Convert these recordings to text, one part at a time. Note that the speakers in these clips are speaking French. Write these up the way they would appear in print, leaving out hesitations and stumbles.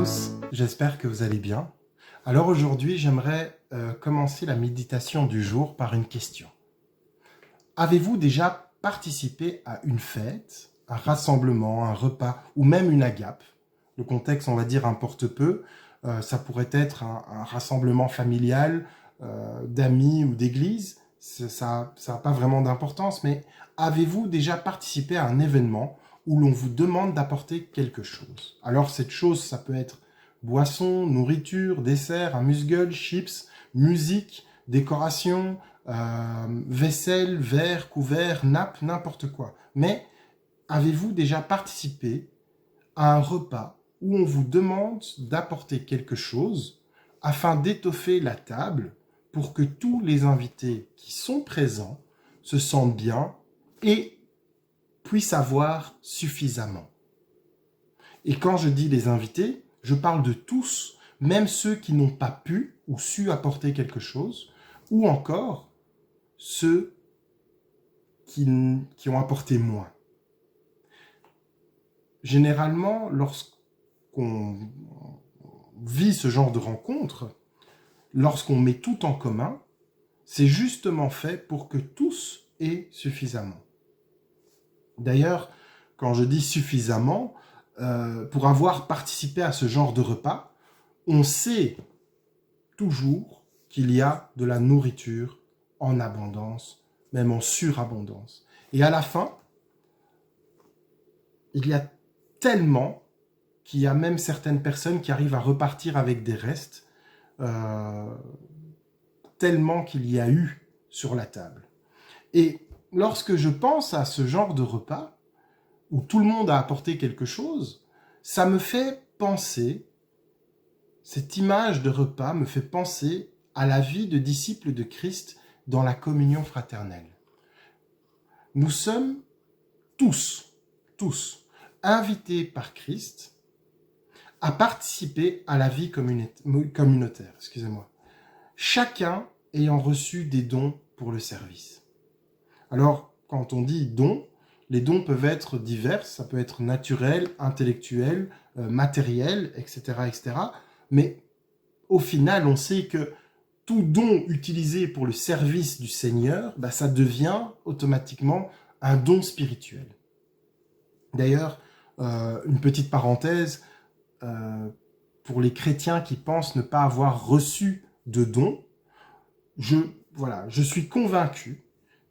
tous, j'espère que vous allez bien. Alors aujourd'hui, j'aimerais commencer la méditation du jour par une question. Avez-vous déjà participé à une fête, un rassemblement, un repas ou même une agape? Le contexte, on va dire, importe peu. Ça pourrait être un rassemblement familial, d'amis ou d'église. Ça n'a pas vraiment d'importance, mais avez-vous déjà participé à un événement où l'on vous demande d'apporter quelque chose? Alors cette chose, ça peut être boisson, nourriture, dessert, amuse-gueule, chips, musique, décoration, vaisselle, verre, couvert, nappe, n'importe quoi. Mais avez-vous déjà participé à un repas où on vous demande d'apporter quelque chose afin d'étoffer la table pour que tous les invités qui sont présents se sentent bien et puissent avoir suffisamment? Et quand je dis les invités, je parle de tous, même ceux qui n'ont pas pu ou su apporter quelque chose, ou encore ceux qui ont apporté moins. Généralement, lorsqu'on vit ce genre de rencontre, lorsqu'on met tout en commun, c'est justement fait pour que tous aient suffisamment. D'ailleurs, quand je dis suffisamment, pour avoir participé à ce genre de repas, on sait toujours qu'il y a de la nourriture en abondance, même en surabondance. Et à la fin, il y a tellement qu'il y a même certaines personnes qui arrivent à repartir avec des restes, tellement qu'il y a eu sur la table. Et lorsque je pense à ce genre de repas, où tout le monde a apporté quelque chose, ça me fait penser, cette image de repas me fait penser à la vie de disciples de Christ dans la communion fraternelle. Nous sommes tous invités par Christ à participer à la vie communautaire, chacun ayant reçu des dons pour le service. Alors, quand on dit dons, les dons peuvent être divers, ça peut être naturel, intellectuel, matériel, etc., etc. Mais au final, on sait que tout don utilisé pour le service du Seigneur, ça devient automatiquement un don spirituel. D'ailleurs, une petite parenthèse, pour les chrétiens qui pensent ne pas avoir reçu de dons, je suis convaincu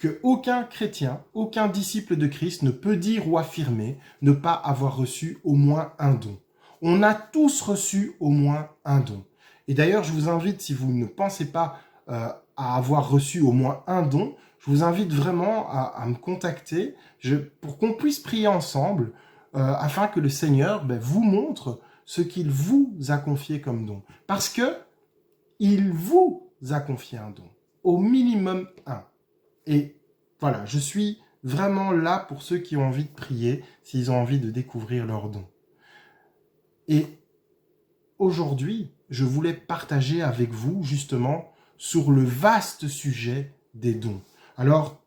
qu'aucun chrétien, aucun disciple de Christ ne peut dire ou affirmer ne pas avoir reçu au moins un don. On a tous reçu au moins un don. Et d'ailleurs, je vous invite, si vous ne pensez pas à avoir reçu au moins un don, je vous invite vraiment à me contacter pour qu'on puisse prier ensemble afin que le Seigneur vous montre ce qu'il vous a confié comme don. Parce que il vous a confié un don, au minimum un. Et voilà, je suis vraiment là pour ceux qui ont envie de prier, s'ils ont envie de découvrir leur don. Et aujourd'hui, je voulais partager avec vous justement sur le vaste sujet des dons. Alors,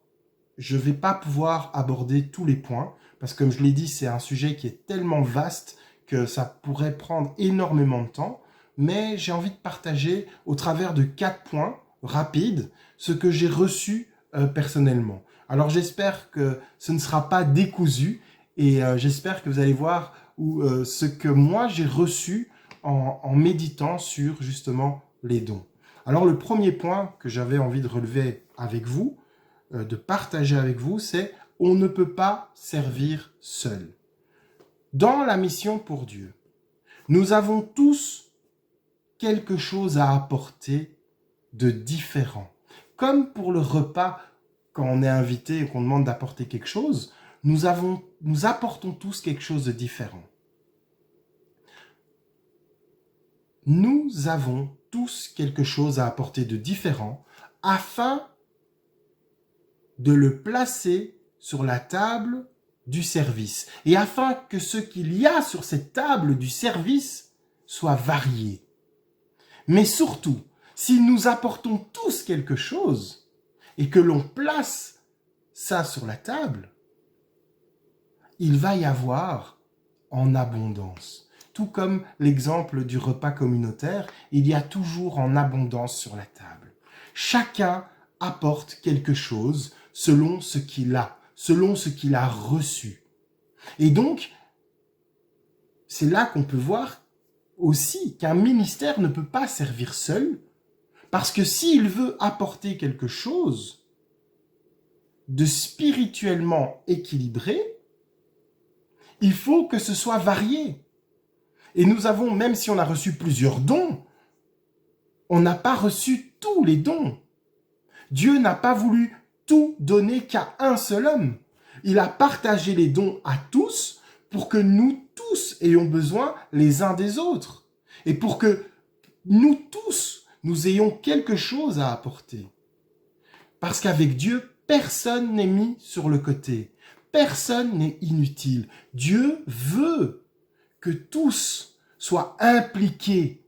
je ne vais pas pouvoir aborder tous les points, parce que comme je l'ai dit, c'est un sujet qui est tellement vaste que ça pourrait prendre énormément de temps, mais j'ai envie de partager au travers de 4 points rapides ce que j'ai reçu personnellement. Alors j'espère que ce ne sera pas décousu et j'espère que vous allez voir ce que moi j'ai reçu en méditant sur justement les dons. Alors le premier point que j'avais envie de relever avec vous, de partager avec vous, c'est on ne peut pas servir seul. Dans la mission pour Dieu, nous avons tous quelque chose à apporter de différent. Comme pour le repas, quand on est invité et qu'on demande d'apporter quelque chose, nous apportons tous quelque chose de différent. Nous avons tous quelque chose à apporter de différent afin de le placer sur la table du service et afin que ce qu'il y a sur cette table du service soit varié. Mais surtout, si nous apportons tous quelque chose et que l'on place ça sur la table, il va y avoir en abondance. tout comme l'exemple du repas communautaire, il y a toujours en abondance sur la table. Chacun apporte quelque chose selon ce qu'il a, selon ce qu'il a reçu. Et donc, c'est là qu'on peut voir aussi qu'un ministère ne peut pas servir seul, parce que s'il veut apporter quelque chose de spirituellement équilibré, il faut que ce soit varié. Et nous avons, même si on a reçu plusieurs dons, on n'a pas reçu tous les dons. Dieu n'a pas voulu tout donner qu'à un seul homme. Il a partagé les dons à tous pour que nous tous ayons besoin les uns des autres. Et pour que nous tous, nous ayons quelque chose à apporter. Parce qu'avec Dieu, personne n'est mis sur le côté. Personne n'est inutile. Dieu veut que tous soient impliqués.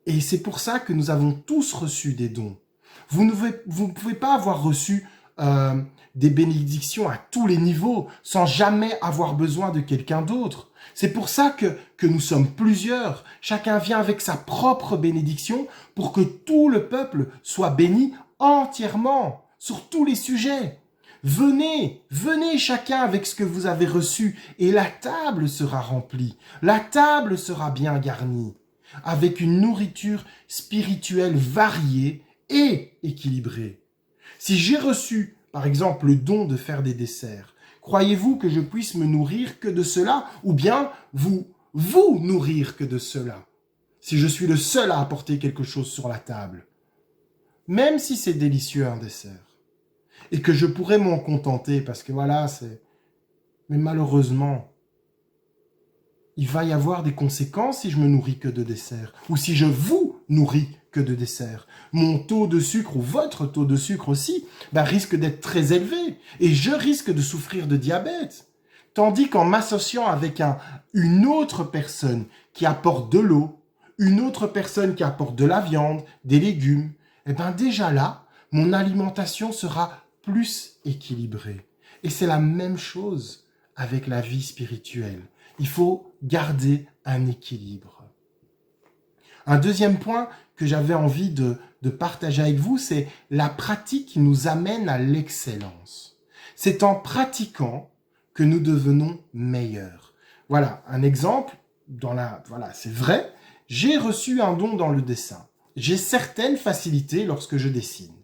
Et c'est pour ça que nous avons tous reçu des dons. Vous ne pouvez pas avoir reçu des bénédictions à tous les niveaux sans jamais avoir besoin de quelqu'un d'autre. C'est pour ça que nous sommes plusieurs. Chacun vient avec sa propre bénédiction pour que tout le peuple soit béni entièrement sur tous les sujets. Venez chacun avec ce que vous avez reçu et la table sera remplie. La table sera bien garnie avec une nourriture spirituelle variée et équilibrée. Si j'ai reçu, par exemple, le don de faire des desserts, croyez-vous que je puisse me nourrir que de cela ou bien vous nourrir que de cela? Si je suis le seul à apporter quelque chose sur la table, même si c'est délicieux un dessert, et que je pourrais m'en contenter parce que voilà, mais malheureusement, il va y avoir des conséquences si je me nourris que de dessert ou si je vous nourris que de dessert. Mon taux de sucre ou votre taux de sucre aussi risque d'être très élevé et je risque de souffrir de diabète. Tandis qu'en m'associant avec une autre personne qui apporte de l'eau, une autre personne qui apporte de la viande, des légumes, déjà là, mon alimentation sera plus équilibrée. Et c'est la même chose avec la vie spirituelle. Il faut garder un équilibre. Un deuxième point que j'avais envie de partager avec vous, c'est la pratique qui nous amène à l'excellence. C'est en pratiquant que nous devenons meilleurs. Voilà, un exemple, c'est vrai, j'ai reçu un don dans le dessin. J'ai certaines facilités lorsque je dessine.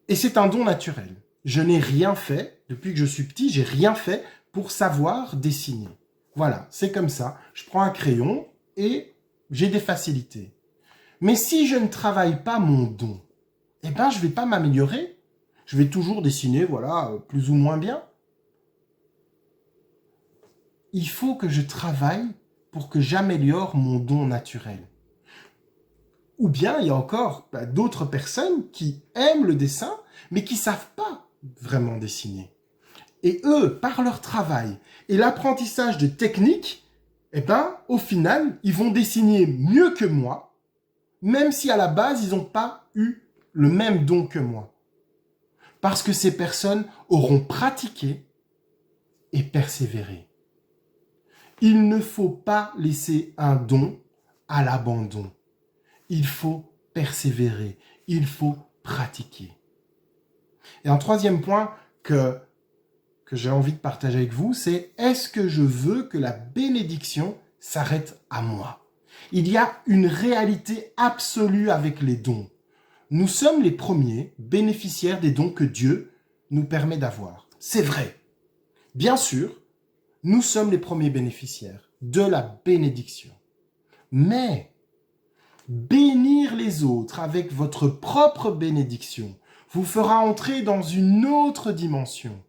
Et c'est un don naturel. Je n'ai rien fait, depuis que je suis petit, j'ai rien fait pour savoir dessiner. Voilà, c'est comme ça. Je prends un crayon et j'ai des facilités. Mais si je ne travaille pas mon don, je ne vais pas m'améliorer. Je vais toujours dessiner, plus ou moins bien. Il faut que je travaille pour que j'améliore mon don naturel. Ou bien, il y a encore d'autres personnes qui aiment le dessin, mais qui ne savent pas vraiment dessiner. Et eux, par leur travail et l'apprentissage de techniques, au final, ils vont dessiner mieux que moi, même si à la base, ils n'ont pas eu le même don que moi. Parce que ces personnes auront pratiqué et persévéré. Il ne faut pas laisser un don à l'abandon. Il faut persévérer, il faut pratiquer. Et un troisième point que j'ai envie de partager avec vous, c'est est-ce que je veux que la bénédiction s'arrête à moi? Il y a une réalité absolue avec les dons. Nous sommes les premiers bénéficiaires des dons que Dieu nous permet d'avoir. C'est vrai. Bien sûr, nous sommes les premiers bénéficiaires de la bénédiction. Mais bénir les autres avec votre propre bénédiction vous fera entrer dans une autre dimension.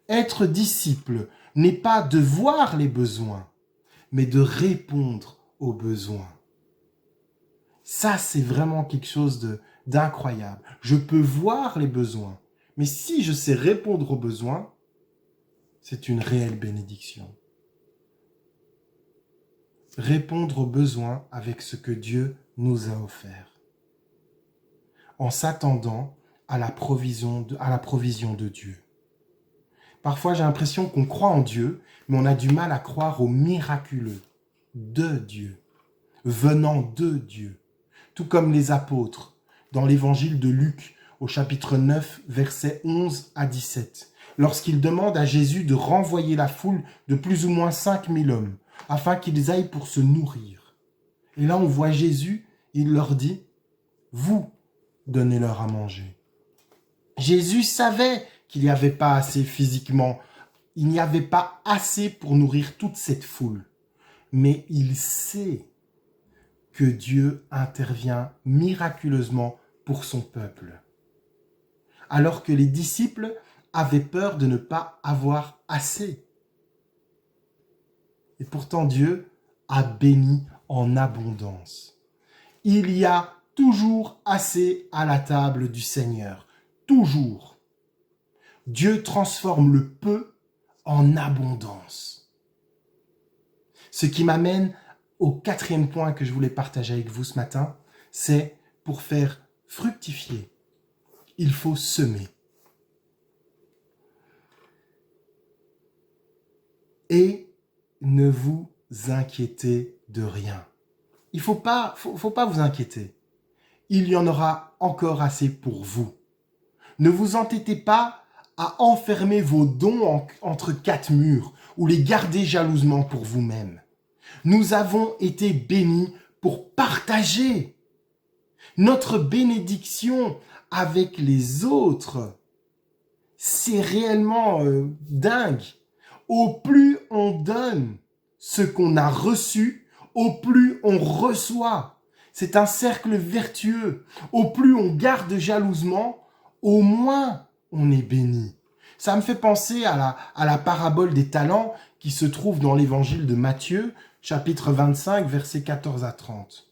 Être disciple n'est pas de voir les besoins, mais de répondre aux besoins. Ça, c'est vraiment quelque chose d'incroyable. Je peux voir les besoins, mais si je sais répondre aux besoins, c'est une réelle bénédiction. Répondre aux besoins avec ce que Dieu nous a offert, en s'attendant à la provision de Dieu. Parfois, j'ai l'impression qu'on croit en Dieu, mais on a du mal à croire au miraculeux de Dieu, venant de Dieu. Tout comme les apôtres, dans l'évangile de Luc, au chapitre 9, versets 11 à 17, lorsqu'ils demandent à Jésus de renvoyer la foule de plus ou moins 5000 hommes, afin qu'ils aillent pour se nourrir. Et là, on voit Jésus, il leur dit, « Vous, donnez-leur à manger. » Jésus savait qu'il n'y avait pas assez physiquement, il n'y avait pas assez pour nourrir toute cette foule. Mais il sait que Dieu intervient miraculeusement pour son peuple. Alors que les disciples avaient peur de ne pas avoir assez. Et pourtant Dieu a béni en abondance. Il y a toujours assez à la table du Seigneur. Toujours. Dieu transforme le peu en abondance. Ce qui m'amène au 4e point que je voulais partager avec vous ce matin, c'est pour faire fructifier, il faut semer. Et ne vous inquiétez de rien. Il faut pas vous inquiéter. Il y en aura encore assez pour vous. Ne vous entêtez pas à enfermer vos dons entre 4 murs ou les garder jalousement pour vous-même. Nous avons été bénis pour partager notre bénédiction avec les autres. C'est réellement dingue. Au plus on donne ce qu'on a reçu, au plus on reçoit. C'est un cercle vertueux. Au plus on garde jalousement, au moins on est béni. Ça me fait penser à la parabole des talents qui se trouve dans l'évangile de Matthieu, chapitre 25, versets 14 à 30.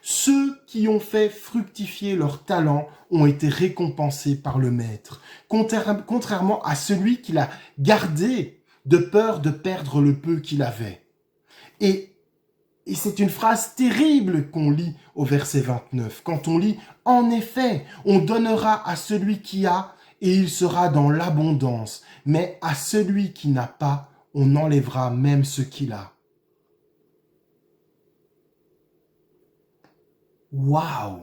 Ceux qui ont fait fructifier leurs talents ont été récompensés par le Maître, contrairement à celui qui l'a gardé de peur de perdre le peu qu'il avait. Et c'est une phrase terrible qu'on lit au verset 29. Quand on lit « En effet, on donnera à celui qui a, et il sera dans l'abondance. Mais à celui qui n'a pas, on enlèvera même ce qu'il a. » Waouh!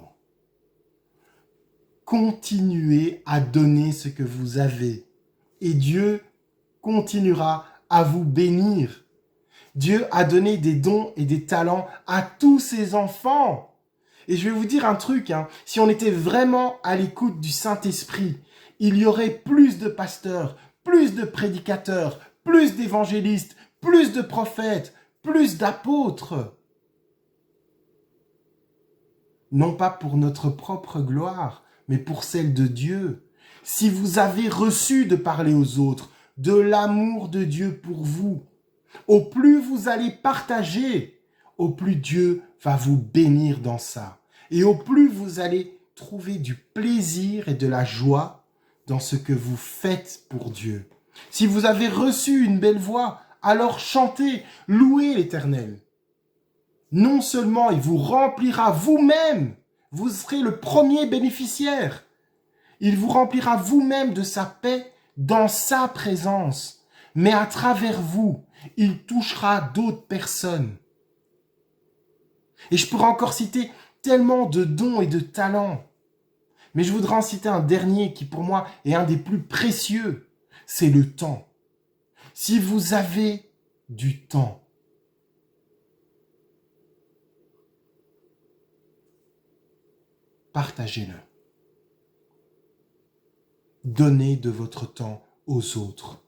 Continuez à donner ce que vous avez. Et Dieu continuera à vous bénir. Dieu a donné des dons et des talents à tous ses enfants. Et je vais vous dire un truc, si on était vraiment à l'écoute du Saint-Esprit, il y aurait plus de pasteurs, plus de prédicateurs, plus d'évangélistes, plus de prophètes, plus d'apôtres. Non pas pour notre propre gloire, mais pour celle de Dieu. Si vous avez reçu de parler aux autres de l'amour de Dieu pour vous, au plus vous allez partager, au plus Dieu va vous bénir dans ça. Et au plus vous allez trouver du plaisir et de la joie dans ce que vous faites pour Dieu. Si vous avez reçu une belle voix, alors chantez, louez l'Éternel. Non seulement il vous remplira vous-même, vous serez le premier bénéficiaire, il vous remplira vous-même de sa paix dans sa présence, mais à travers vous, il touchera d'autres personnes. Et je pourrais encore citer tellement de dons et de talents. Mais je voudrais en citer un dernier qui pour moi est un des plus précieux, c'est le temps. Si vous avez du temps, partagez-le. Donnez de votre temps aux autres.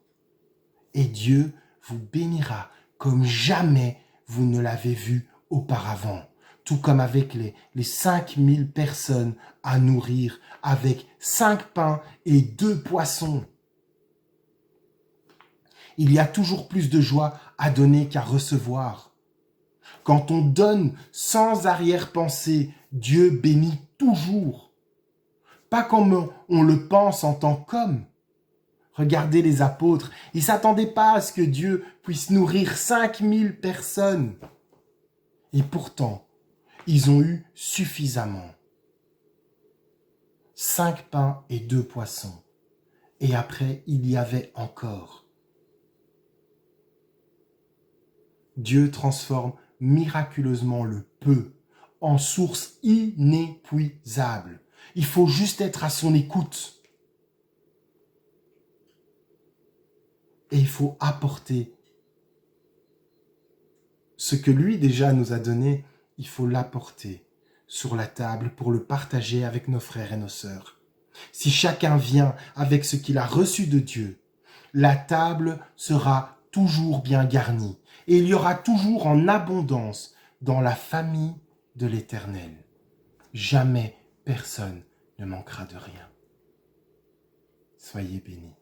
Et Dieu vous bénira comme jamais vous ne l'avez vu auparavant. Tout comme avec les 5000 personnes à nourrir avec 5 pains et 2 poissons. Il y a toujours plus de joie à donner qu'à recevoir. Quand on donne sans arrière-pensée, Dieu bénit toujours. Pas comme on le pense en tant qu'homme. Regardez les apôtres, ils ne s'attendaient pas à ce que Dieu puisse nourrir 5000 personnes. Et pourtant, ils ont eu suffisamment. 5 pains et 2 poissons. Et après, il y avait encore. Dieu transforme miraculeusement le peu en source inépuisable. Il faut juste être à son écoute. Et il faut apporter ce que lui déjà nous a donné, il faut l'apporter sur la table pour le partager avec nos frères et nos sœurs. Si chacun vient avec ce qu'il a reçu de Dieu, la table sera toujours bien garnie et il y aura toujours en abondance dans la famille de l'Éternel. Jamais personne ne manquera de rien. Soyez bénis.